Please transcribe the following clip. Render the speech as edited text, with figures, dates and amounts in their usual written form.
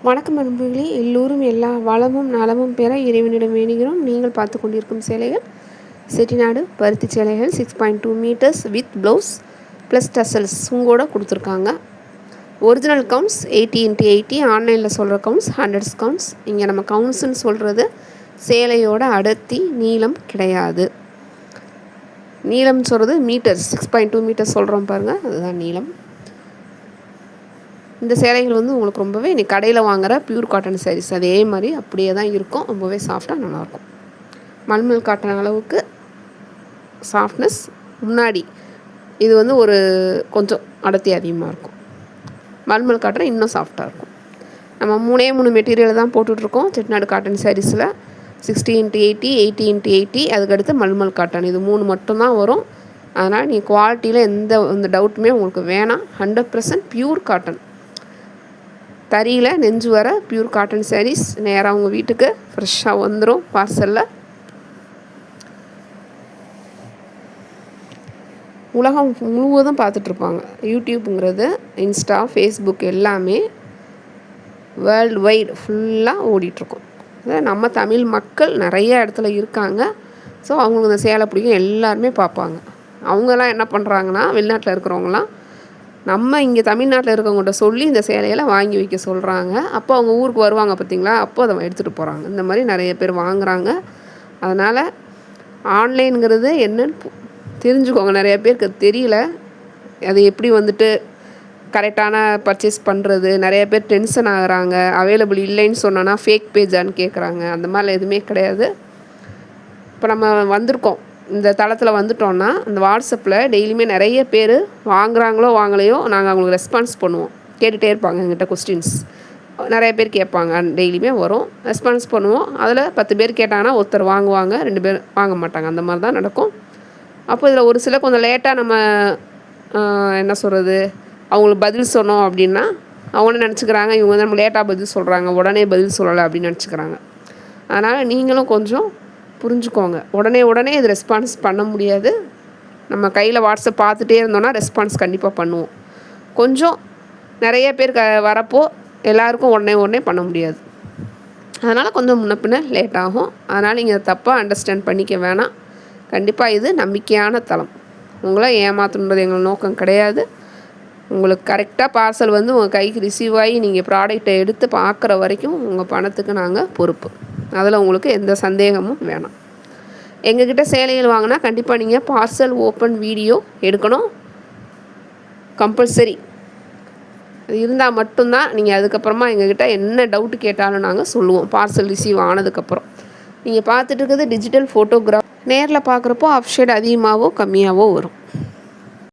வணக்கம் நண்பர்களே, எல்லோரும் எல்லா வளமும் நலமும் பெற இறைவனிடம் வேண்டுகிறோம். நீங்கள் பார்த்து கொண்டிருக்கும் சேலைகள் செட்டிநாடு பருத்தி சேலைகள் 6.2 metres with blouse plus tassels உங்களோட கொடுத்துருக்காங்க. ஒரிஜினல் கவுண்ட்ஸ் 80x80, ஆன்லைனில் சொல்கிற கவுண்ட்ஸ் 100 கவுண்ட்ஸ். இங்கே நம்ம கவுண்ட்ஸ்ன்னு சொல்கிறது சேலையோட அடர்த்தி நீளம் கிடையாது. நீளம் சொல்கிறது மீட்டர்ஸ் 6.2 மீட்டர்ஸ் சொல்கிறோம் பாருங்கள், அதுதான் நீளம். இந்த சேலைகள் உங்களுக்கு ரொம்பவே நீ கடையில் வாங்குகிற பியூர் காட்டன் சாரீஸ் அதே மாதிரி அப்படியே தான் இருக்கும். ரொம்பவே சாஃப்டாக நல்லாயிருக்கும். மல்மல் காட்டன் அளவுக்கு சாஃப்ட்னஸ் முன்னாடி இது ஒரு கொஞ்சம் அடர்த்தி அதிகமாக இருக்கும். மல்மல் காட்டன் இன்னும் சாஃப்டாக இருக்கும். நம்ம 3 மெட்டீரியல் தான் போட்டுட்ருக்கோம் செட்டிநாடு காட்டன் சாரீஸில். 60x80, 80x80, அதுக்கடுத்து மல்மல் காட்டன், இது 3 மட்டும்தான் வரும். அதனால் நீங்கள் குவாலிட்டியில் எந்த டவுட்டுமே உங்களுக்கு வேணாம். 100% பியூர் காட்டன், தறியில் நெஞ்சு வர பியூர் காட்டன் சாரீஸ் நேராக உங்கள் வீட்டுக்கு ஃப்ரெஷ்ஷாக வந்துடும் பார்சலில். உலகம் முழுவதும் பார்த்துட்ருப்பாங்க. யூடியூப்புங்கிறது, இன்ஸ்டா, ஃபேஸ்புக் எல்லாமே வேர்ல்டு வைடு ஃபுல்லாக ஓடிட்டுருக்கோம். அதாவது நம்ம தமிழ் மக்கள் நிறைய இடத்துல இருக்காங்க. ஸோ அவங்களுக்கு இந்த சேலை பிடிக்கும், எல்லாருமே பார்ப்பாங்க. அவங்கெல்லாம் என்ன பண்ணுறாங்கன்னா, வெளிநாட்டில் இருக்கிறவங்களாம் நம்ம இங்கே தமிழ்நாட்டில் இருக்கவங்கள்ட்ட சொல்லி இந்த சேலையெல்லாம் வாங்கி வைக்க சொல்கிறாங்க. அப்போ அவங்க ஊருக்கு வருவாங்க பார்த்திங்களா, அப்போ அதை எடுத்துகிட்டு போகிறாங்க. இந்த மாதிரி நிறைய பேர் வாங்குகிறாங்க. அதனால் ஆன்லைனுங்கிறது என்னன்னு தெரிஞ்சுக்கோங்க. நிறைய பேருக்கு தெரியல, அது எப்படி கரெக்டான பர்ச்சேஸ் பண்ணுறது. நிறைய பேர் டென்ஷன் ஆகுறாங்க. அவைலபிள் இல்லைன்னு சொன்னோன்னா ஃபேக் பேஜான்னு கேட்குறாங்க. அந்த மாதிரிலாம் எதுவுமே கிடையாது. இப்போ நம்ம வந்திருக்கோம், இந்த தளத்தில் வந்துட்டோன்னா இந்த வாட்ஸ்அப்பில் டெய்லியுமே நிறைய பேர் வாங்குகிறாங்களோ வாங்கலையோ நாங்கள் அவங்களுக்கு ரெஸ்பான்ஸ் பண்ணுவோம். கேட்டுகிட்டே இருப்பாங்க எங்கிட்ட கொஸ்டின்ஸ். நிறைய பேர் கேட்பாங்க, டெய்லியுமே வரும், ரெஸ்பான்ஸ் பண்ணுவோம். அதில் 10 பேர் கேட்டாங்கன்னா ஒருத்தர் வாங்குவாங்க, 2 பேர் வாங்க மாட்டாங்க. அந்த மாதிரி தான் நடக்கும். அப்போ இதில் ஒரு சில கொஞ்சம் லேட்டாக நம்ம என்ன சொல்கிறது, அவங்களுக்கு பதில் சொன்னோம் அப்படின்னா அவங்க நினச்சிக்கிறாங்க, இவங்க நம்ம லேட்டாக பதில் சொல்கிறாங்க, உடனே பதில் சொல்லலை அப்படின்னு நினச்சிக்கிறாங்க. அதனால் நீங்களும் கொஞ்சம் புரிஞ்சுக்கோங்க. உடனே இது ரெஸ்பான்ஸ் பண்ண முடியாது. நம்ம கையில் வாட்ஸ்அப் பார்த்துட்டே இருந்தோன்னா ரெஸ்பான்ஸ் கண்டிப்பாக பண்ணுவோம். கொஞ்சம் நிறைய பேர் வரப்போ எல்லாருக்கும் உடனே பண்ண முடியாது. அதனால் கொஞ்சம் முன்ன பின்ன லேட் ஆகும். அதனால் நீங்கள் தப்பாக அண்டர்ஸ்டாண்ட் பண்ணிக்க வேணாம். கண்டிப்பாக இது நம்பிக்கையான தளம். உங்களை ஏமாற்றணுன்றது எங்கள் நோக்கம் கிடையாது. உங்களுக்கு கரெக்டாக பார்சல் உங்கள் கைக்கு ரிசீவ் ஆகி நீங்கள் ப்ராடக்டை எடுத்து பார்க்குற வரைக்கும் உங்கள் பணத்துக்கு நாங்கள் பொறுப்பு. அதில் உங்களுக்கு எந்த சந்தேகமும் வேணாம். எங்ககிட்ட சேலைகள் வாங்கினா கண்டிப்பாக நீங்கள் பார்சல் ஓப்பன் வீடியோ எடுக்கணும், கம்பல்சரி. அது இருந்தால் மட்டும்தான் நீங்கள் அதுக்கப்புறமா எங்ககிட்ட என்ன டவுட்டு கேட்டாலும் நாங்கள் சொல்லுவோம். பார்சல் ரிசீவ் ஆனதுக்கப்புறம் நீங்கள் பார்த்துட்டு இருக்கிறது டிஜிட்டல் ஃபோட்டோகிராஃப். நேரில் பார்க்குறப்போ ஆஃப் ஷேட் அதிகமாகவோ கம்மியாகவோ வரும்.